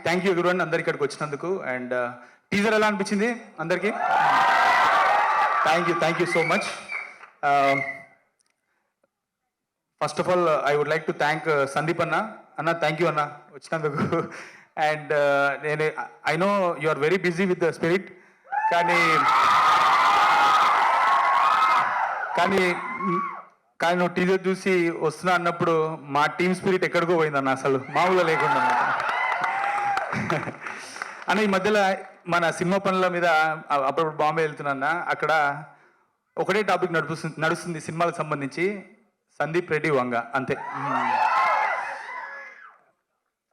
Thank you everyone అందరు ఇక్కడికి వచ్చినందుకు. అండ్ టీజర్ ఎలా అనిపించింది అందరికీ? Thank you so much. First of all I would like to thank Sandeep అన్న థ్యాంక్ యూ అన్న వచ్చినందుకు. అండ్ నేను I know you are very busy with the spirit, కానీ నువ్వు టీజర్ చూసి వస్తున్నా అన్నప్పుడు మా టీమ్ స్పిరిట్ ఎక్కడికో పోయిందన్న, అసలు మామూలుగా లేకుండా అన్న. ఈ మధ్యలో మన సినిమా పనుల మీద అప్పుడప్పుడు బాంబే వెళ్తున్నా, అక్కడ ఒకటే టాపిక్ నడుస్తుంది సినిమాలకు సంబంధించి, సందీప్ రెడ్డి వంగ అంతే.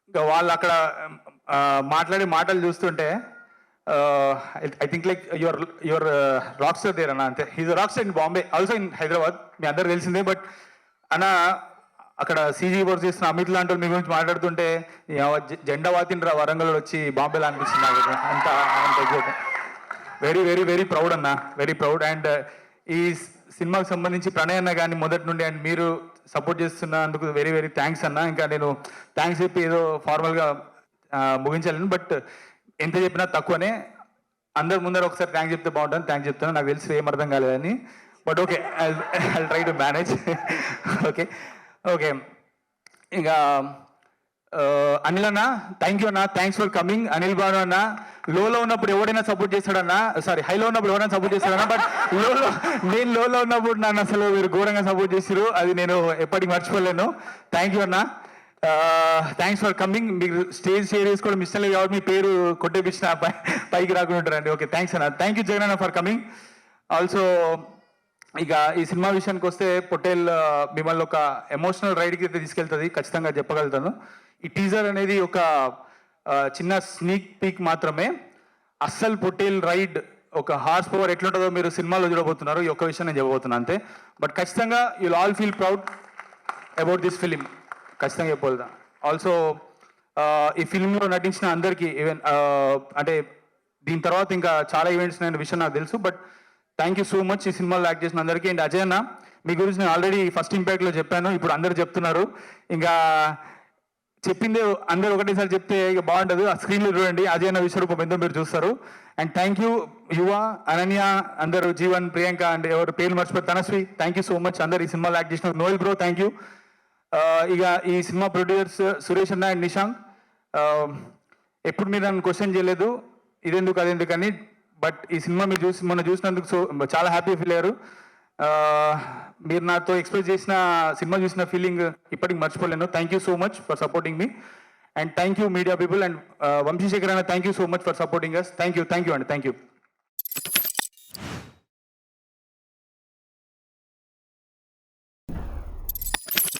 ఇంకా వాళ్ళు అక్కడ మాట్లాడే మాటలు చూస్తుంటే I think like your rock star there అన్న, అంతే. He's rock star in Bombay, also in Hyderabad, మీ అందరు తెలిసిందే. బట్ అన్న అక్కడ సీజీ వర్క్ చేస్తున్న అమిత్ లాంటి మీ గురించి మాట్లాడుతుంటే జెండా వాతిండ్రా వరంగల్ వచ్చి బాంబేలో అనిపిస్తుంది నాకు. అంత వెరీ వెరీ వెరీ ప్రౌడ్ అన్న, వెరీ ప్రౌడ్. అండ్ ఈ సినిమాకి సంబంధించి ప్రణయ్ అన్న కానీ మొదటి నుండి అండ్ మీరు సపోర్ట్ చేస్తున్నందుకు వెరీ వెరీ థ్యాంక్స్ అన్న. ఇంకా నేను థ్యాంక్స్ చెప్పి ఏదో ఫార్మల్గా ముగించలేను, బట్ ఎంత చెప్పినా తక్కువనే. అందరి ముందర ఒకసారి థ్యాంక్స్ చెప్తే బాగుంటుంది, థ్యాంక్స్ చెప్తాను. నాకు తెలిసి ఏం అర్థం కాలేదని, but okay, I try to manage. Okay ఇంకా అనిల్ అన్న థ్యాంక్ యూ అన్న, thanks for coming. Anil Banu అన్న లోలో ఉన్నప్పుడు ఎవడైనా సపోర్ట్ చేస్తాడన్నా, సారీ హైలో ఉన్నప్పుడు ఎవరైనా సపోర్ట్ చేస్తాడన్నా, బట్ నేను లోలో ఉన్నప్పుడు నన్ను అసలు మీరు ఘోరంగా సపోర్ట్ చేసారు, అది నేను ఎప్పటికీ మర్చిపోలేను. థ్యాంక్ యూ అన్న, థ్యాంక్స్ ఫర్ కమింగ్. మీకు స్టేజ్ షేర్ చేసుకోవడం ఇష్టం లేదు కాబట్టి మీ పేరు కొట్టేపించిన పైకి రాకుండా ఉంటారండి. ఓకే థ్యాంక్స్ అన్న. థ్యాంక్ యూ జగన్ అన్న ఫర్ కమింగ్. ఆల్సో ఇక ఈ సినిమా విషయానికి వస్తే పొట్టేల్ మిమ్మల్ని ఒక ఎమోషనల్ రైడ్కి అయితే తీసుకెళ్తుంది, ఖచ్చితంగా చెప్పగలుగుతాను. ఈ టీజర్ అనేది ఒక చిన్న స్నీక్ పీక్ మాత్రమే. అస్సలు పొట్టేల్ రైడ్ ఒక హార్స్ పవర్ ఎట్లుంటుందో మీరు సినిమాలో చూడబోతున్నారు. ఈ ఒక్క విషయం నేను చెప్పబోతున్నాను అంతే. బట్ ఖచ్చితంగా you'll all feel proud about this film, ఖచ్చితంగా చెప్పగలుగుతా. ఆల్సో ఈ ఫిలింలో నటించిన అందరికీ ఈవెన్ అంటే దీని తర్వాత ఇంకా చాలా ఈవెంట్స్ అనే విషయం నాకు తెలుసు, but thank you so much ఈ సినిమాలో యాక్ట్ చేసిన అందరికీ. అండ్ అజయ్ అన్న మీ గురించి నేను ఆల్రెడీ ఫస్ట్ ఇంపాక్ట్లో చెప్పాను, ఇప్పుడు అందరు చెప్తున్నారు. ఇంకా చెప్పిందే అందరూ ఒకటేసారి చెప్తే ఇక బాగుంటుంది. ఆ స్క్రీన్లో చూడండి అజయ్ అన్న విశ్వరూపం ఎంతో మీరు చూస్తారు. అండ్ థ్యాంక్ యూ యువ, అనన్య, అందరూ, జీవన్, ప్రియాంక అండ్ ఎవరు పేరు మర్చిపోయి Tanashree, thank you so much అందరు ఈ సినిమాలో యాక్ట్ చేసిన. Noel bro thank you. ఇక ఈ సినిమా ప్రొడ్యూసర్స్ సురేష్ అన్న అండ్ నిశాంక్, ఎప్పుడు మీరు నన్ను క్వశ్చన్ చేయలేదు ఇదెందుకు అదెందుకు అని, బట్ ఈ సినిమా మీరు మొన్న చూసినందుకు చాలా హ్యాపీ ఫీల్ అయ్యారు. మీరు నాతో ఎక్స్ప్రెస్ చేసిన సినిమా చూసిన ఫీలింగ్ ఇప్పటికి మర్చిపోలేను. Thank you so much for supporting me. And thank you media people. And Vamsi Shekhar అన్న thank you so much for supporting us. Thank you అండి, థ్యాంక్ యూ.